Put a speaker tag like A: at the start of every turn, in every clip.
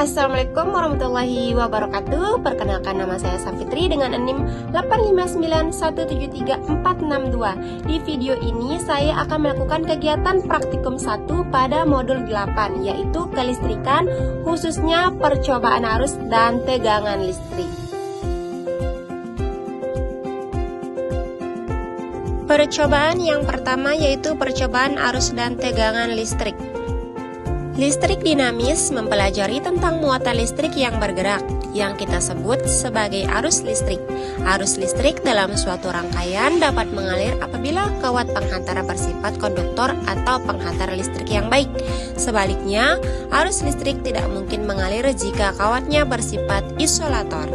A: Assalamualaikum warahmatullahi wabarakatuh. Perkenalkan, nama saya Safitri dengan NIM 859173462. Di video ini saya akan melakukan kegiatan praktikum 1 pada modul 8, yaitu kelistrikan, khususnya percobaan arus dan tegangan listrik. Percobaan yang pertama yaitu percobaan arus dan tegangan listrik. Listrik dinamis mempelajari tentang muatan listrik yang bergerak, yang kita sebut sebagai arus listrik. Arus listrik dalam suatu rangkaian dapat mengalir apabila kawat penghantar bersifat konduktor atau penghantar listrik yang baik. Sebaliknya, arus listrik tidak mungkin mengalir jika kawatnya bersifat isolator.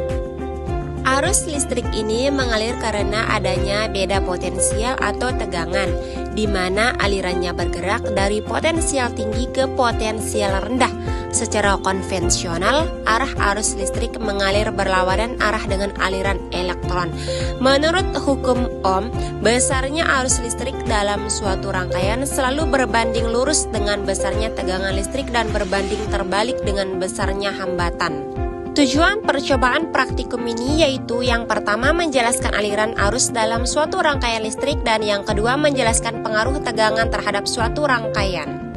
A: Arus listrik ini mengalir karena adanya beda potensial atau tegangan, di mana alirannya bergerak dari potensial tinggi ke potensial rendah. Secara konvensional, arah arus listrik mengalir berlawanan arah dengan aliran elektron. Menurut hukum Ohm, besarnya arus listrik dalam suatu rangkaian selalu berbanding lurus dengan besarnya tegangan listrik dan berbanding terbalik dengan besarnya hambatan. Tujuan percobaan praktikum ini yaitu yang pertama menjelaskan aliran arus dalam suatu rangkaian listrik dan yang kedua menjelaskan pengaruh tegangan terhadap suatu rangkaian.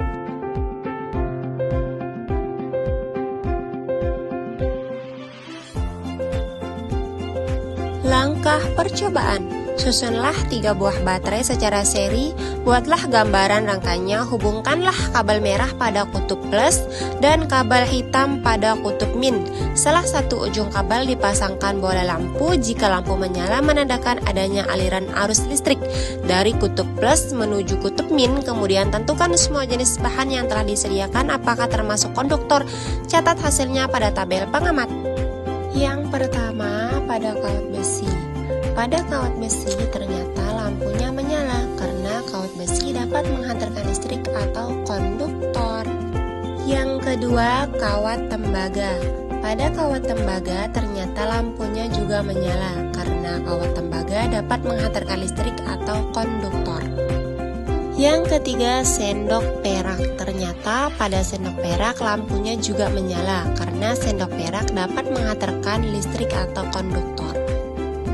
A: Langkah percobaan. Susunlah 3 buah baterai secara seri, buatlah gambaran rangkaiannya, hubungkanlah kabel merah pada kutub plus dan kabel hitam pada kutub min. Salah satu ujung kabel dipasangkan bola lampu. Jika lampu menyala menandakan adanya aliran arus listrik dari kutub plus menuju kutub min. Kemudian tentukan semua jenis bahan yang telah disediakan apakah termasuk konduktor. Catat hasilnya pada tabel pengamat. Yang pertama, pada kawat besi. Pada kawat besi ternyata lampunya menyala karena kawat besi dapat menghantarkan listrik atau konduktor. Yang kedua, kawat tembaga. Pada kawat tembaga ternyata lampunya juga menyala karena kawat tembaga dapat menghantarkan listrik atau konduktor. Yang ketiga, sendok perak. Ternyata pada sendok perak lampunya juga menyala karena sendok perak dapat menghantarkan listrik atau konduktor.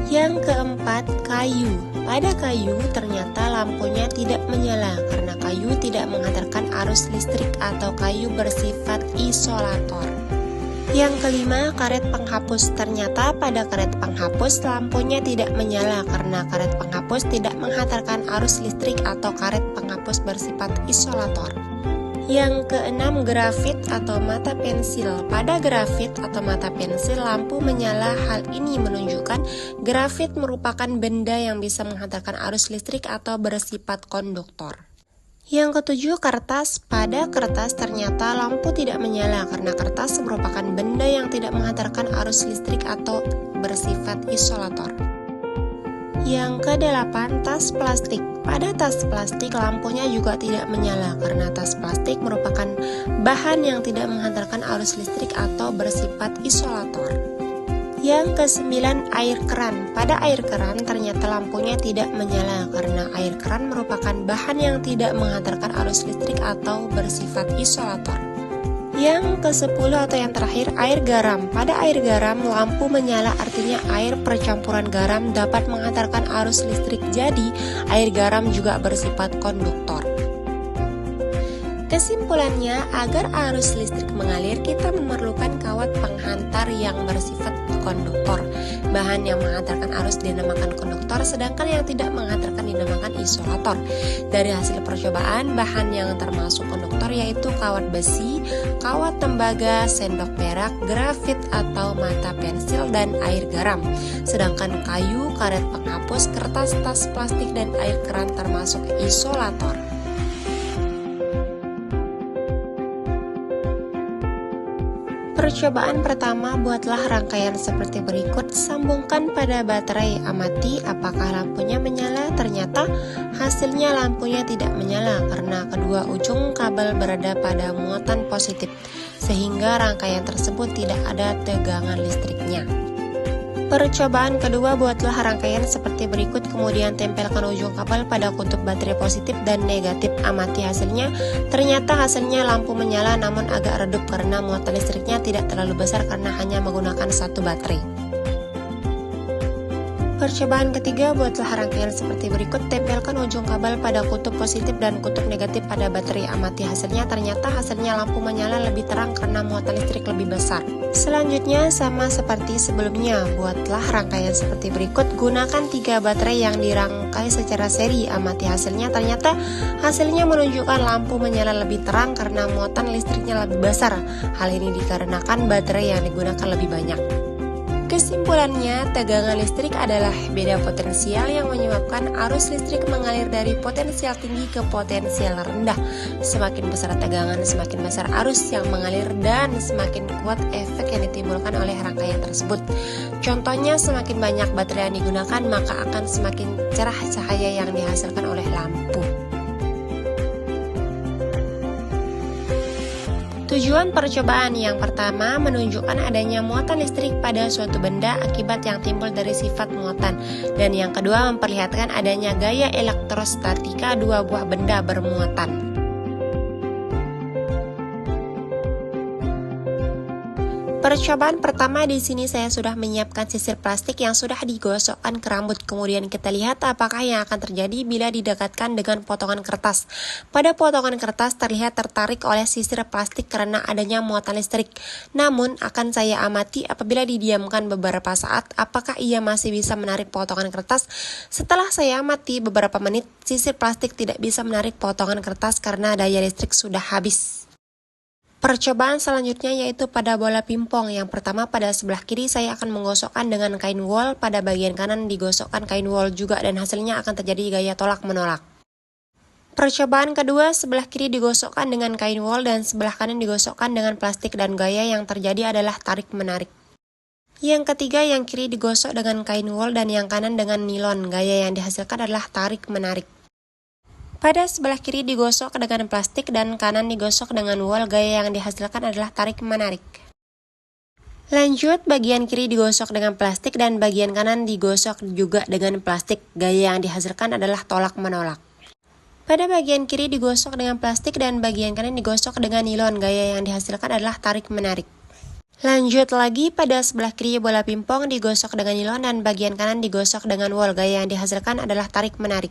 A: Yang keempat, kayu. Pada kayu ternyata lampunya tidak menyala karena kayu tidak menghantarkan arus listrik atau kayu bersifat isolator. Yang kelima, karet penghapus. Ternyata pada karet penghapus lampunya tidak menyala karena karet penghapus tidak menghantarkan arus listrik atau karet penghapus bersifat isolator. Yang keenam, grafit atau mata pensil. Pada grafit atau mata pensil lampu menyala. Hal ini menunjukkan grafit merupakan benda yang bisa menghantarkan arus listrik atau bersifat konduktor. Yang ketujuh, kertas. Pada kertas ternyata lampu tidak menyala karena kertas merupakan benda yang tidak menghantarkan arus listrik atau bersifat isolator. Yang kedelapan, tas plastik. Pada tas plastik lampunya juga tidak menyala karena tas plastik merupakan bahan yang tidak menghantarkan arus listrik atau bersifat isolator. Yang kesembilan, air keran. Pada air keran ternyata lampunya tidak menyala karena air keran merupakan bahan yang tidak menghantarkan arus listrik atau bersifat isolator. Yang ke-10 atau yang terakhir, air garam. Pada air garam lampu menyala, artinya air percampuran garam dapat menghantarkan arus listrik, jadi air garam juga bersifat konduktor. Kesimpulannya, agar arus listrik mengalir kita memerlukan kawat penghantar yang bersifat konduktor. Bahan yang menghantarkan arus dinamakan konduktor, sedangkan yang tidak menghantarkan dinamakan isolator. Dari hasil percobaan, bahan yang termasuk konduktor yaitu kawat besi, kawat tembaga, sendok perak, grafit atau mata pensil, dan air garam. Sedangkan kayu, karet penghapus, kertas, tas plastik, dan air keran termasuk isolator. Percobaan pertama, buatlah rangkaian seperti berikut. Sambungkan pada baterai, amati apakah lampunya menyala. Ternyata hasilnya lampunya tidak menyala karena kedua ujung kabel berada pada muatan positif, sehingga rangkaian tersebut tidak ada tegangan listriknya. Percobaan kedua, buatlah rangkaian seperti berikut, kemudian tempelkan ujung kabel pada kutub baterai positif dan negatif. Amati hasilnya. Ternyata hasilnya lampu menyala namun agak redup karena muatan listriknya tidak terlalu besar karena hanya menggunakan satu baterai. Percobaan ketiga, buatlah rangkaian seperti berikut, tempelkan ujung kabel pada kutub positif dan kutub negatif pada baterai. Amati hasilnya. Ternyata hasilnya lampu menyala lebih terang karena muatan listrik lebih besar. Selanjutnya sama seperti sebelumnya, buatlah rangkaian seperti berikut, gunakan 3 baterai yang dirangkai secara seri. Amati hasilnya. Ternyata hasilnya menunjukkan lampu menyala lebih terang karena muatan listriknya lebih besar. Hal ini dikarenakan baterai yang digunakan lebih banyak. Kesimpulannya, tegangan listrik adalah beda potensial yang menyebabkan arus listrik mengalir dari potensial tinggi ke potensial rendah. Semakin besar tegangan, semakin besar arus yang mengalir dan semakin kuat efek yang ditimbulkan oleh rangkaian tersebut. Contohnya, semakin banyak baterai yang digunakan, maka akan semakin cerah cahaya yang dihasilkan oleh lampu. Tujuan percobaan yang pertama, menunjukkan adanya muatan listrik pada suatu benda akibat yang timbul dari sifat muatan. Dan yang kedua, memperlihatkan adanya gaya elektrostatika dua buah benda bermuatan. Percobaan pertama, di sini saya sudah menyiapkan sisir plastik yang sudah digosokkan ke rambut. Kemudian kita lihat apakah yang akan terjadi bila didekatkan dengan potongan kertas. Pada potongan kertas terlihat tertarik oleh sisir plastik karena adanya muatan listrik. Namun akan saya amati apabila didiamkan beberapa saat, apakah ia masih bisa menarik potongan kertas. Setelah saya amati beberapa menit, sisir plastik tidak bisa menarik potongan kertas karena daya listrik sudah habis. Percobaan selanjutnya yaitu pada bola pingpong. Yang pertama, pada sebelah kiri saya akan menggosokkan dengan kain wol, pada bagian kanan digosokkan kain wol juga dan hasilnya akan terjadi gaya tolak-menolak. Percobaan kedua, sebelah kiri digosokkan dengan kain wol dan sebelah kanan digosokkan dengan plastik dan gaya yang terjadi adalah tarik-menarik. Yang ketiga, yang kiri digosok dengan kain wol dan yang kanan dengan nilon. Gaya yang dihasilkan adalah tarik-menarik. Pada sebelah kiri digosok dengan plastik dan kanan digosok dengan wol, gaya yang dihasilkan adalah tarik-menarik. Lanjut, bagian kiri digosok dengan plastik dan bagian kanan digosok juga dengan plastik, gaya yang dihasilkan adalah tolak-menolak. Pada bagian kiri digosok dengan plastik dan bagian kanan digosok dengan nilon, gaya yang dihasilkan adalah tarik-menarik. Lanjut lagi, pada sebelah kiri bola pingpong digosok dengan nilon dan bagian kanan digosok dengan wol, gaya yang dihasilkan adalah tarik-menarik.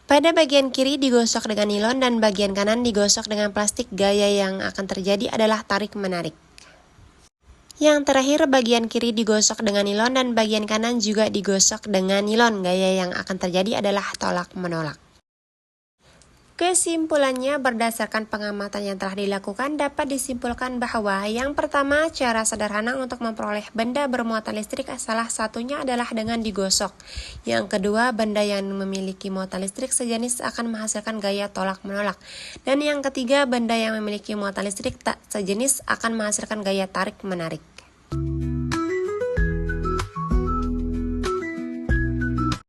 A: Pada bagian kiri digosok dengan nilon dan bagian kanan digosok dengan plastik, gaya yang akan terjadi adalah tarik-menarik. Yang terakhir, bagian kiri digosok dengan nilon dan bagian kanan juga digosok dengan nilon, gaya yang akan terjadi adalah tolak-menolak. Kesimpulannya, berdasarkan pengamatan yang telah dilakukan, dapat disimpulkan bahwa yang pertama, cara sederhana untuk memperoleh benda bermuatan listrik salah satunya adalah dengan digosok. Yang kedua, benda yang memiliki muatan listrik sejenis akan menghasilkan gaya tolak-menolak. Dan yang ketiga, benda yang memiliki muatan listrik tak sejenis akan menghasilkan gaya tarik-menarik.